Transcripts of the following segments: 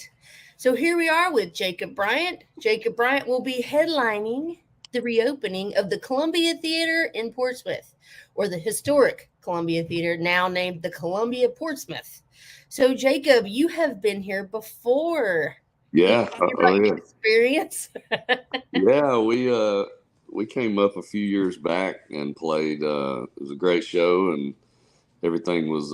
Bryant. So here we are with Jacob Bryant. Jacob Bryant will be headlining the reopening of the Columbia Theater in Portsmouth, or the historic Columbia Theater, now named the Columbia Portsmouth. So, Jacob, you have been here before. Can you Yeah. tell me Oh, about your yeah. experience? Yeah. We came up a few years back and played. It was a great show, and everything was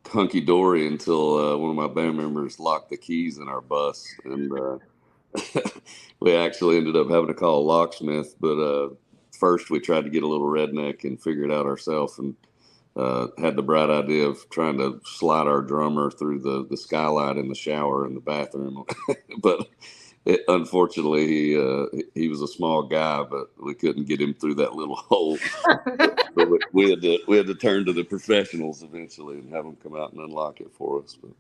hunky dory until one of my band members locked the keys in our bus, and we actually ended up having to call a locksmith. But first, we tried to get a little redneck and figure it out ourselves, and had the bright idea of trying to slide our drummer through the skylight in the shower in the bathroom. But unfortunately, he was a small guy, but we couldn't get him through that little hole. So we had to turn to the professionals eventually and have them come out and unlock it for us. But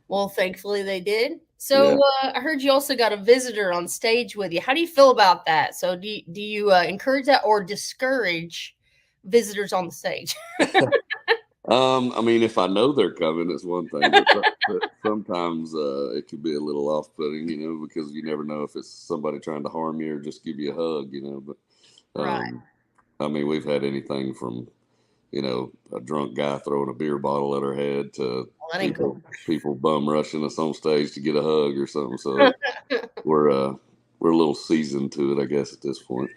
Well, thankfully they did. yeah. So I heard you also got a visitor on stage with you. How do you feel about that? So do you encourage that or discourage visitors on the stage? I mean, if I know they're coming, it's one thing, but sometimes it could be a little off-putting, because you never know if it's somebody trying to harm you or just give you a hug. But Right. I mean, we've had anything from a drunk guy throwing a beer bottle at our head to Well, that ain't people cool. people bum rushing us on stage to get a hug or something. So we're uh we're a little seasoned to it, I guess, at this point.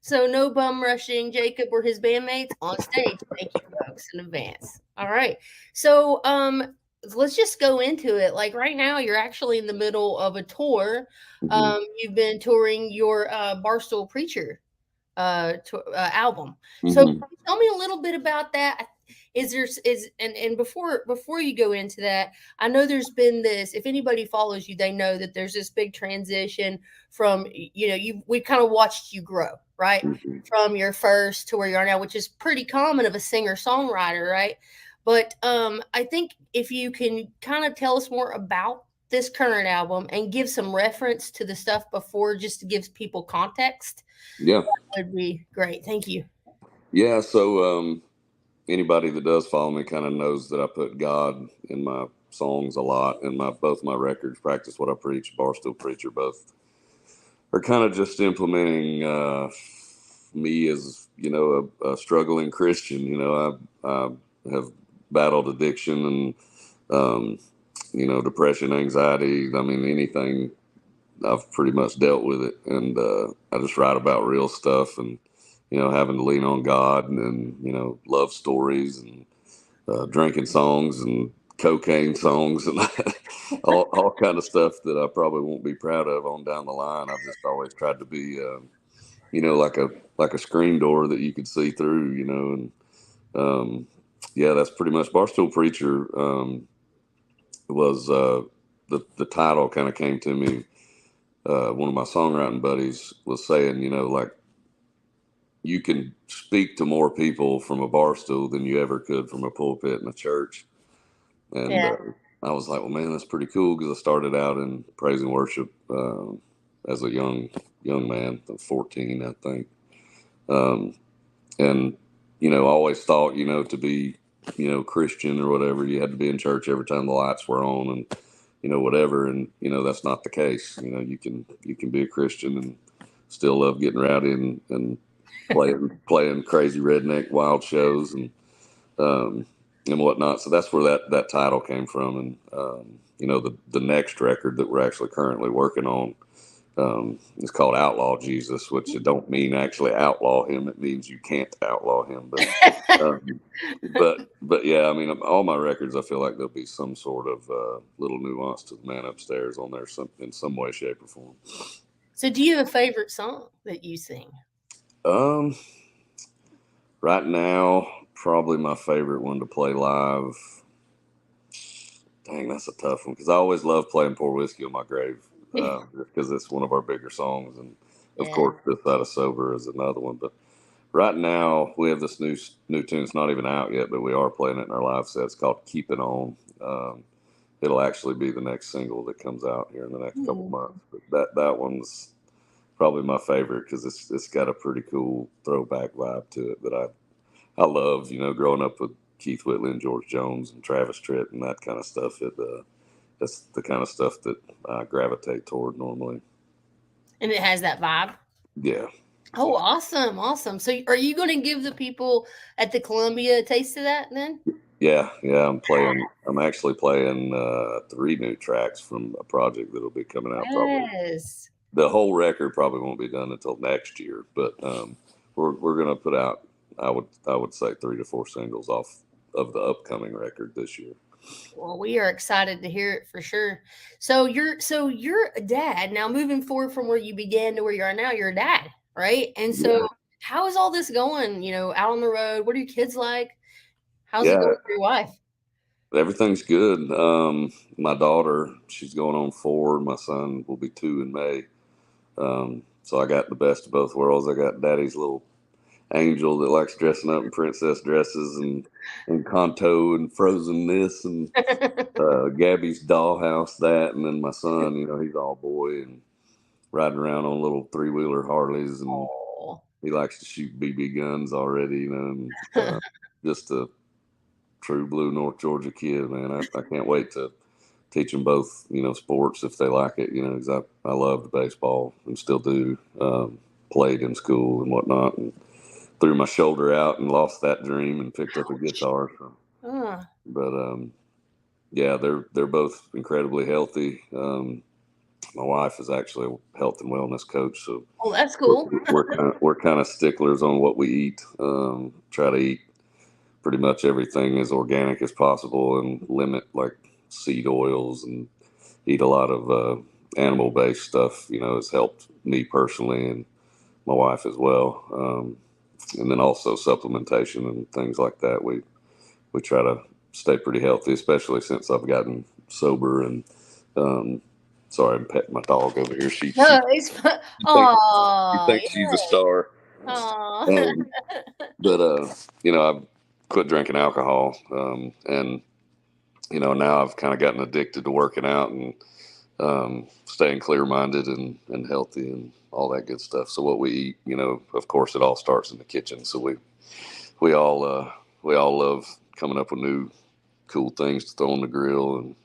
So no bum rushing Jacob or his bandmates on stage. Thank you folks in advance. All right. So let's just go into it. Like right now you're actually in the middle of a tour. Hmm. You've been touring your Barstool Preacher album. So Hmm. tell me a little bit about that. Is there is and before you go into that, I know there's been this. If anybody follows you, they know that there's this big transition from we kind of watched you grow, right, Hmm. from your first to where you are now, which is pretty common of a singer songwriter, right? But I think if you can kind of tell us more about this current album and give some reference to the stuff before, just to give people context, Yeah. would be great. Thank you. Yeah. So anybody that does follow me kind of knows that I put God in my songs a lot, and both my records, Practice What I Preach, Barstool Preacher, both are kind of just implementing me as a struggling Christian. I have battled addiction and depression, anxiety. I mean, anything, I've pretty much dealt with it, and I just write about real stuff, and having to lean on God, and love stories, and drinking songs, and cocaine songs, and all kind of stuff that I probably won't be proud of on down the line. I've just always tried to be, like a screen door that you could see through, and um, yeah, that's pretty much Barstool Preacher. Was the title kind of came to me. One of my songwriting buddies was saying, like, you can speak to more people from a bar stool than you ever could from a pulpit in a church. And Yeah. I was like, well, man, that's pretty cool, because I started out in praise and worship as a young man, 14, I think. Um, and I always thought, to be Christian or whatever, you had to be in church every time the lights were on, and whatever. And that's not the case. You can be a Christian and still love getting rowdy, and playing crazy redneck wild shows, um, and whatnot. So that's where that title came from. And the next record that we're actually currently working on is called Outlaw Jesus, which it don't mean actually outlaw him. It means you can't outlaw him. Um, but yeah, I mean, all my records, I feel like there'll be some sort of little nuance to the man upstairs on there, in some way, shape, or form. So, do you have a favorite song that you sing? Um, right now, probably my favorite one to play live. Dang, that's a tough one, because I always love playing "Pour Whiskey on My Grave," just because it's one of our bigger songs, and of Yeah. course, "This Side of Sober" is another one. But right now, we have this new tune. It's not even out yet, but we are playing it in our live set. It's called "Keep It On." It'll actually be the next single that comes out here in the next couple Hmm. months. But that one's probably my favorite, because it's got a pretty cool throwback vibe to it that I love. Growing up with Keith Whitley and George Jones and Travis Tritt and that kind of stuff. that's the kind of stuff that I gravitate toward normally. And it has that vibe. Yeah. Oh, awesome. So are you going to give the people at the Columbia a taste of that then? Yeah. I'm actually playing 3 new tracks from a project that'll be coming out probably. Yes. The whole record probably won't be done until next year, but we're going to put out, I would say 3 to 4 singles off of the upcoming record this year. Well, we are excited to hear it for sure. So you're a dad now. Moving forward from where you began to where you are now, you're a dad, right? And so, how is all this going? Out on the road. What are your kids like? How's it going for your wife? Everything's good. My daughter, she's going on 4. My son will be 2 in May. So I got the best of both worlds. I got daddy's little angel that likes dressing up in princess dresses and Kanto and Frozen this and Gabby's dollhouse that, and then my son, he's all boy and riding around on little 3-wheeler Harleys, and he likes to shoot BB guns already, and just a true blue North Georgia kid, man. I can't wait to teach them both, sports if they like it, because I loved baseball and still do. Played in school and whatnot, and threw my shoulder out and lost that dream and picked up a guitar. So. But yeah, they're both incredibly healthy. My wife is actually a health and wellness coach, so that's cool. we're kind of sticklers on what we eat. Try to eat pretty much everything as organic as possible and limit like seed oils and eat a lot of animal based stuff. Has helped me personally and my wife as well. And then also supplementation and things like that. We try to stay pretty healthy, especially since I've gotten sober. And sorry, I'm petting my dog over here. She thinks she's a star. But I've quit drinking alcohol, and now I've kind of gotten addicted to working out and staying clear-minded and healthy and all that good stuff. So what we eat, of course, it all starts in the kitchen. So we all love coming up with new cool things to throw on the grill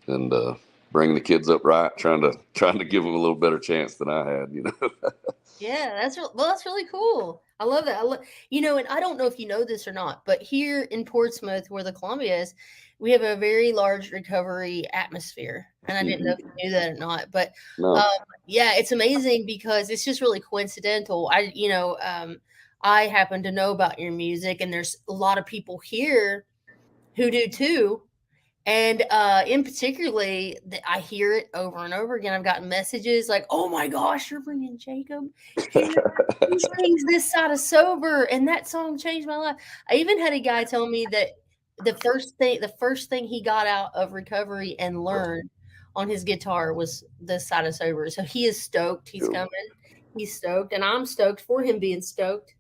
and bringing the kids up right, trying to give them a little better chance than I had. Yeah, that's really cool. I love that. And I don't know if you know this or not, but here in Portsmouth, where the Columbia is, we have a very large recovery atmosphere. And I didn't know if you knew that or not, but yeah, it's amazing because it's just really coincidental. I happen to know about your music, and there's a lot of people here who do too. And in particularly, I hear it over and over again. I've gotten messages like, "Oh my gosh, you're bringing Jacob here. He sings this side of sober, and that song changed my life." I even had a guy tell me that the first thing he got out of recovery and learned on his guitar was this side of sober. So he is stoked. He's coming. He's stoked, and I'm stoked for him being stoked.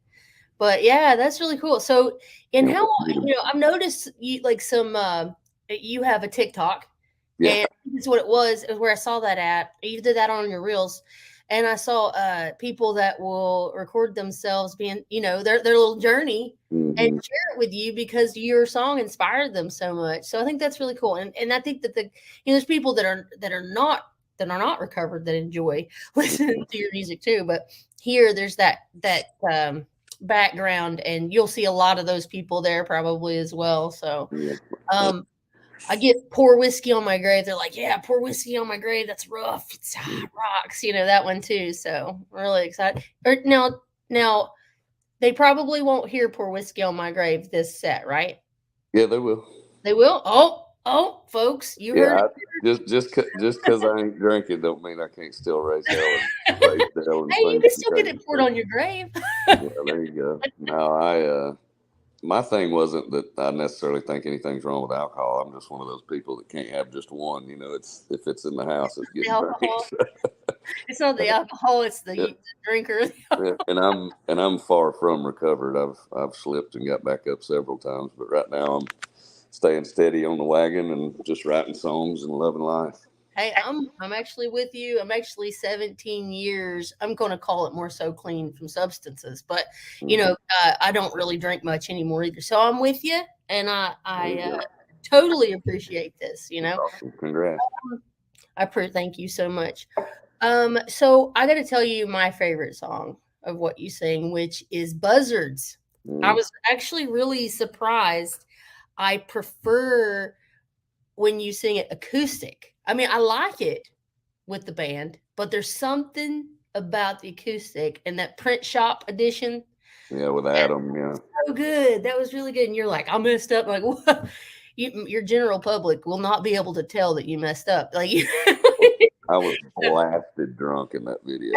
But yeah, that's really cool. So, and how I've noticed you like some. You have a TikTok, and that's what it was. It was where I saw that at. You did that on your reels, and I saw people that will record themselves being, their little journey and share it with you because your song inspired them so much. So I think that's really cool, and I think that there's people that are not recovered that enjoy listening to your music too. But here, there's that background, and you'll see a lot of those people there probably as well. So, I get Pour Whiskey on My Grave. They're like, yeah, Pour Whiskey on My Grave. That's rough. It's rocks, that one too. So I'm really excited. Now, they probably won't hear Pour Whiskey on My Grave this set, right? Yeah, they will. They will? Oh, folks, you heard it. Just because I ain't drinking don't mean I can't still raise hell. Hey, you can still get it poured on your grave. Yeah, there you go. No, my thing wasn't that I necessarily think anything's wrong with alcohol. I'm just one of those people that can't have just one. It's if it's in the house, it's getting drank. It's not the alcohol; it's the drinker. And I'm far from recovered. I've slipped and got back up several times, but right now I'm staying steady on the wagon and just writing songs and loving life. Hey, I'm actually with you. I'm actually 17 years. I'm going to call it more so clean from substances, but I don't really drink much anymore either. So I'm with you, and I totally appreciate this, you know. Awesome. Congrats. Thank you so much. So I got to tell you my favorite song of what you sing, which is Buzzards. I Mm. was actually really surprised. I prefer when you sing it acoustic. I mean, I like it with the band, but there's something about the acoustic and that print shop edition. Yeah, with Adam. Yeah, So good. That was really good. And you're like, I messed up. Like, what? Your general public will not be able to tell that you messed up. Like, I was blasted drunk in that video.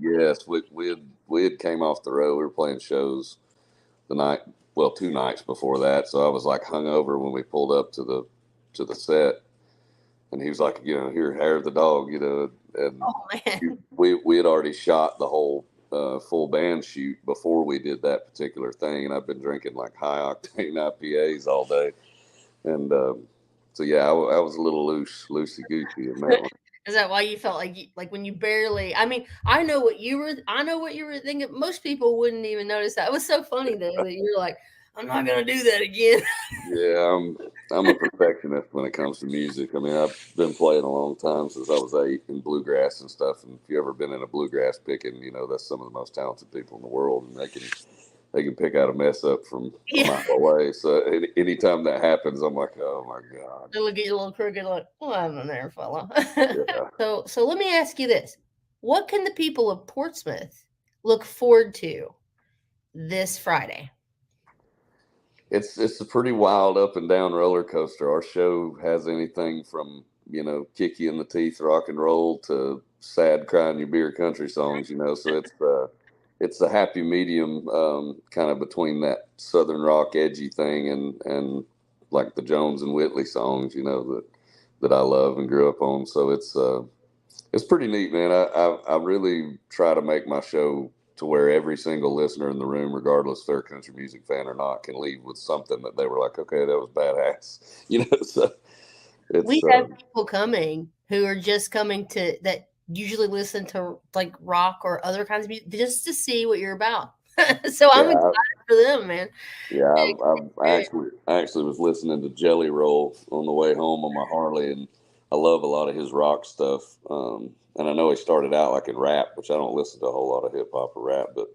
Yes, we had came off the road. We were playing shows the night, well, 2 nights before that. So I was like hungover when we pulled up to the set, and he was like, here, hair of the dog, and oh man. we had already shot the whole full band shoot before we did that particular thing, and I've been drinking like high octane IPAs all day, and so yeah, I was a little loosey goosey in that one. Is that why you felt like when you barely? I mean, I know what you were. I know what you were thinking. Most people wouldn't even notice that. It was so funny though that you're like, I'm not gonna do that again. Yeah, I'm a perfectionist when it comes to music. I mean, I've been playing a long time since I was 8 in bluegrass and stuff. And if you ever been in a bluegrass picking, that's some of the most talented people in the world, and they can pick out a mess up from a Yeah. mile away. So anytime that happens, I'm like, oh my god. They look at you a little crooked, like, well, I'm in there, fella. Yeah. So let me ask you this: what can the people of Portsmouth look forward to this Friday? It's a pretty wild up and down roller coaster. Our show has anything from kick you in the teeth rock and roll to sad crying your beer country songs. So it's the happy medium, kind of between that southern rock edgy thing and like the Jones and Whitley songs, that I love and grew up on. So it's pretty neat, man. I really try to make my show to where every single listener in the room, regardless if they're a country music fan or not, can leave with something that they were like, okay, that was badass. So We it's have people coming who are just coming to that usually listen to like rock or other kinds of music just to see what you're about. So I'm yeah, excited for them, man. yeah. I actually was listening to Jelly Roll on the way home on my Harley, and I love a lot of his rock stuff. And I know he started out like in rap, which I don't listen to a whole lot of hip hop or rap, but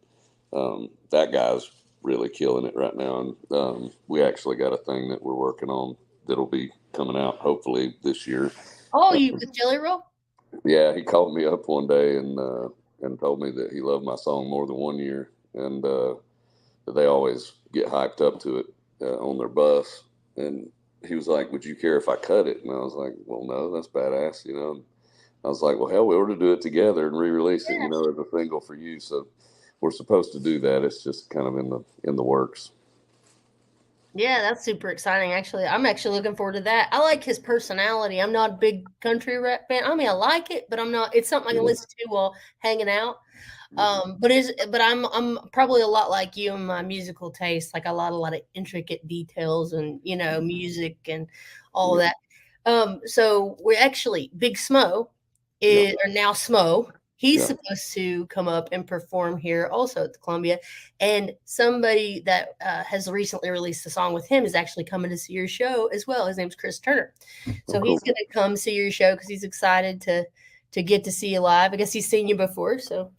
that guy's really killing it right now. And we actually got a thing that we're working on that'll be coming out hopefully this year. Oh, you with Jelly Roll? Yeah, he called me up one day and told me that he loved my song more than 1 year, and that they always get hyped up to it on their bus. And he was like, "Would you care if I cut it?" And I was like, "Well, no, that's badass." I was like, "Well, hell, we ought to do it together and re-release it, as a single for you." So we're supposed to do that. It's just kind of in the works. Yeah, that's super exciting. Actually, I'm actually looking forward to that. I like his personality. I'm not a big country rap fan. I mean, I like it, but I'm not. It's something I can listen to while hanging out. But I'm probably a lot like you in my musical taste. Like a lot of intricate details and music and all of that. So we're actually Big Smo is or now Smo. He's supposed to come up and perform here also at the Columbia. And somebody that has recently released a song with him is actually coming to see your show as well. His name's Chris Turner. So cool. he's going to come see your show because he's excited to get to see you live. I guess he's seen you before. So,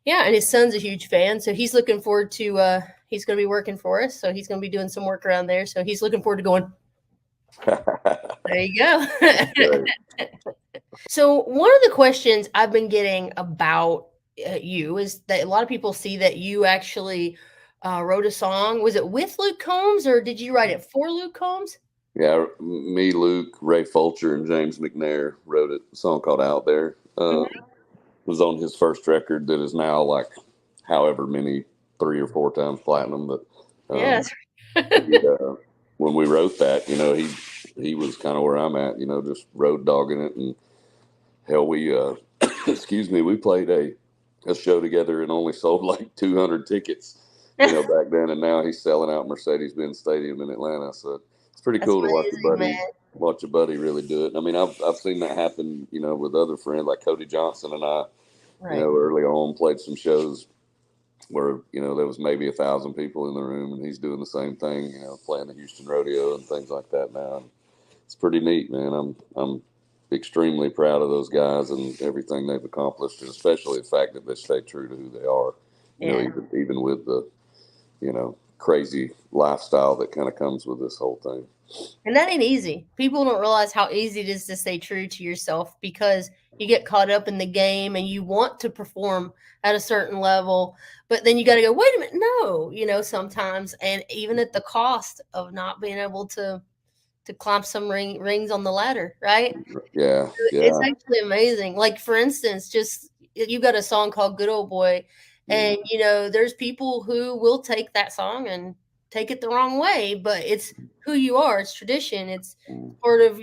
yeah. And his son's a huge fan. So he's looking forward to, he's going to be working for us. So he's going to be doing some work around there. So he's looking forward to going. There you go. So one of the questions I've been getting about you is that a lot of people see that you actually wrote a song. Was it with Luke Combs or did you write it for Luke Combs? Yeah, me, Luke, Ray Fulcher, and James McNair wrote a song called "Out There." It was on his first record that is now like however many 3 or 4 times platinum. But Yes. When we wrote that, he was kind of where I'm at, just road dogging it. And hell, we excuse me, we played a show together and only sold like 200 tickets, back then, and now he's selling out Mercedes-Benz Stadium in Atlanta. So it's pretty cool to watch a buddy really do it. I mean, I've seen that happen, with other friends like Cody Johnson and I, Right. early on played some shows where, there was maybe 1,000 people in the room, and he's doing the same thing, playing the Houston rodeo and things like that now. And it's pretty neat, man. I'm extremely proud of those guys and everything they've accomplished, and especially the fact that they stay true to who they are. Yeah. Even with the crazy lifestyle that kind of comes with this whole thing. And that ain't easy. People don't realize how easy it is to stay true to yourself because you get caught up in the game and you want to perform at a certain level, but then you got to go, wait a minute, no, sometimes, and even at the cost of not being able to climb some rings on the ladder, right? Yeah. It's actually amazing. Like, for instance, just you got a song called Good Old Boy, and there's people who will take that song and take it the wrong way, but it's who you are. It's tradition. It's part of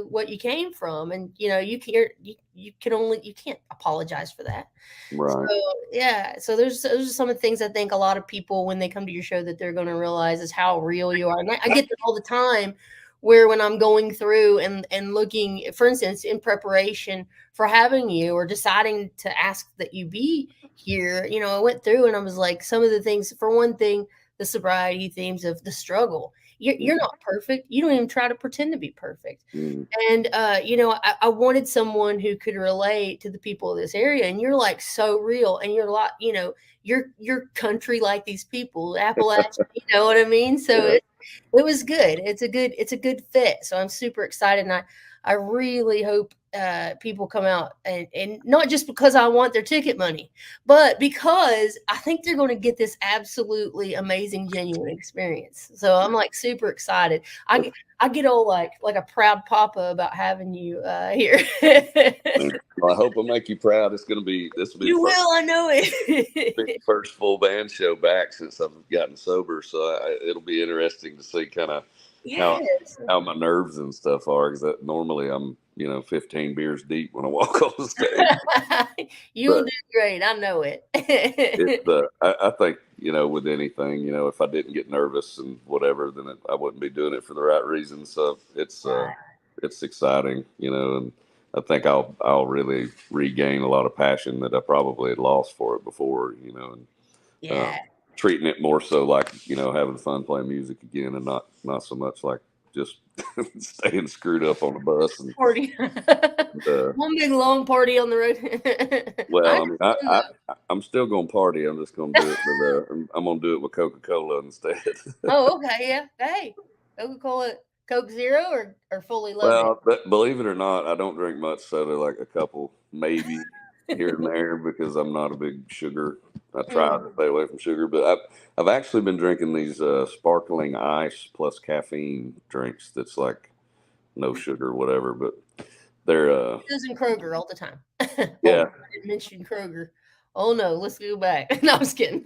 what you came from, and you can't apologize for that. Right. So yeah, so those are some of the things I think a lot of people, when they come to your show, that they're going to realize is how real you are. And I get that all the time, where when I'm going through and looking, for instance, in preparation for having you or deciding to ask that you be here, I went through and I was like, some of the things, for one thing, the sobriety themes of the struggle. You're not perfect. You don't even try to pretend to be perfect. And, I wanted someone who could relate to the people of this area. And you're like so real. And you're like, you're country like these people, Appalachian, you know what I mean? So it was good. It's a good fit. So I'm super excited. And I really hope people come out and not just because I want their ticket money, but because I think they're going to get this absolutely amazing, genuine experience. So I'm like super excited. I get all like a proud papa about having you here. Well, I hope I make you proud. This will be You will, I know it. the first full band show back since I've gotten sober, so it'll be interesting to see kind of how my nerves and stuff are, because normally I'm 15 beers deep when I walk on the stage. You'll do great. I know it. I think with anything, if I didn't get nervous and whatever, then I wouldn't be doing it for the right reasons. So it's exciting, and I think I'll really regain a lot of passion that I probably had lost for it before, and treating it more so like having fun playing music again, and not so much like just staying screwed up on the bus and party. One big long party on the road. Well, I'm still gonna party. I'm just gonna do it I'm gonna do it with Coca-Cola instead. Oh, okay, yeah. Hey, Coca-Cola, Coke Zero or fully loaded? Well, but believe it or not, I don't drink much soda, like a couple maybe here and there, because I'm not a big sugar. I try to stay away from sugar, but I've actually been drinking these sparkling ice plus caffeine drinks. That's like no sugar, whatever, but they're Using Kroger all the time. Yeah. I didn't mention Kroger. Oh no, let's go back. No, I was kidding.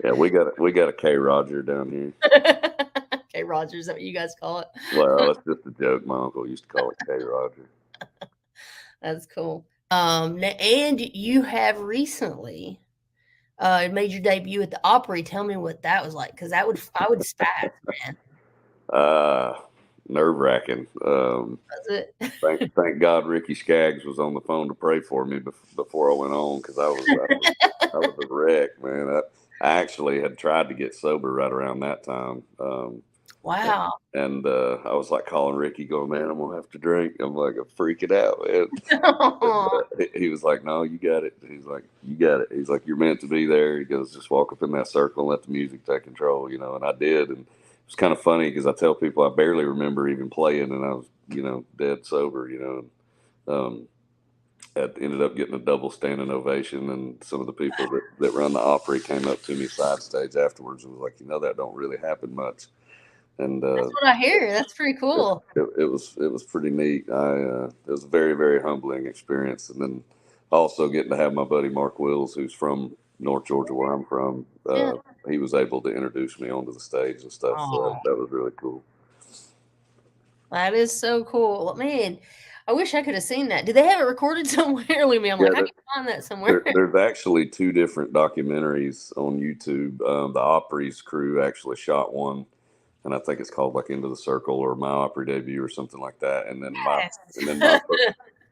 Yeah, we got a K Roger down here. K Roger, is that what you guys call it? Well, that's just a joke. My uncle used to call it K Roger. That's cool. And you have recently made your debut at the Opry. Tell me what that was like, because I would spaz, man. Nerve-wracking. Thank God Ricky Skaggs was on the phone to pray for me before I went on, because I was a wreck, man. I actually had tried to get sober right around that time. Wow. And I was like calling Ricky, going, man, I'm gonna have to drink. I'm like, I'm freaking out, man. He was like, no, you got it. He's like, you got it. He's like, you're meant to be there. He goes, just walk up in that circle and let the music take control, and I did. And it's kind of funny because I tell people I barely remember even playing, and I was, dead sober, and I ended up getting a double standing ovation. And some of the people that run the Opry came up to me side stage afterwards and was like, that don't really happen much. And that's what I hear. That's pretty cool. It was pretty neat. It was a very, very humbling experience. And then also getting to have my buddy Mark Wills, who's from North Georgia, where I'm from. He was able to introduce me onto the stage and stuff. So that was really cool. That is so cool, man. I wish I could have seen that. Do they have it recorded somewhere? Leave me. I can find that somewhere. There's actually 2 different documentaries on YouTube. The Opry's crew actually shot one, and I think it's called like Into the Circle or My Opry Debut or something like that. And then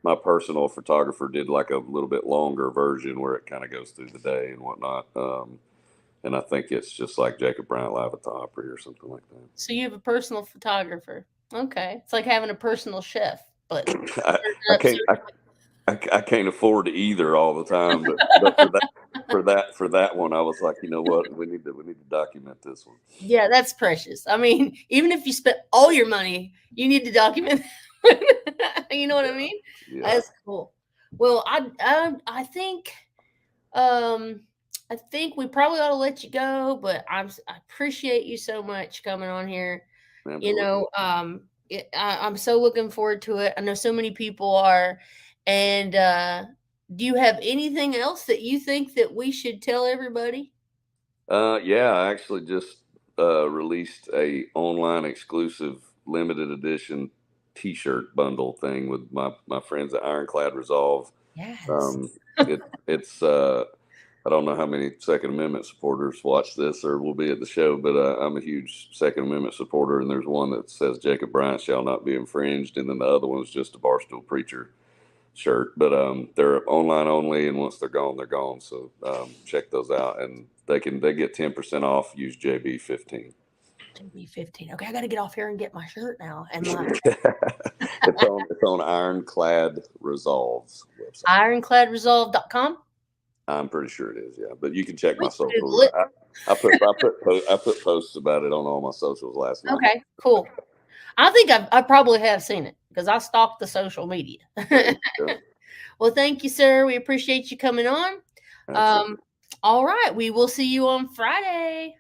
my personal photographer did like a little bit longer version where it kind of goes through the day and whatnot. And I think it's just like Jacob Bryant Live at the Opry or something like that. So you have a personal photographer. Okay. It's like having a personal chef, but I can't I can't afford either all the time, but for that one, I was like, you know what, we need to document this one. yeah, that's precious. I mean, even if you spent all your money, you need to document. You know what I mean? Yeah. That's cool. Well, I think I think we probably ought to let you go, but I appreciate you so much coming on here. Absolutely. You know, I'm so looking forward to it. I know so many people are. And do you have anything else that you think that we should tell everybody? Yeah, I actually just released a online exclusive limited edition T-shirt bundle thing with my friends at Ironclad Resolve. Yes. It's I don't know how many Second Amendment supporters watch this or will be at the show, but I'm a huge Second Amendment supporter, and there's one that says Jacob Bryant shall not be infringed, and then the other one's just a Barstool Preacher shirt. But they're online only, and once they're gone, they're gone. So check those out, and they get 10% off. Use JB15. JB15. Okay, I got to get off here and get my shirt now. And my It's on Ironclad Resolve's website. ironcladresolve.com. I'm pretty sure it is, yeah. But you can check my Let's do socials. it. I put posts about it on all my socials last night. Okay, cool. I think I probably have seen it because I stalked the social media. Well, thank you, sir. We appreciate you coming on. Absolutely. All right, we will see you on Friday.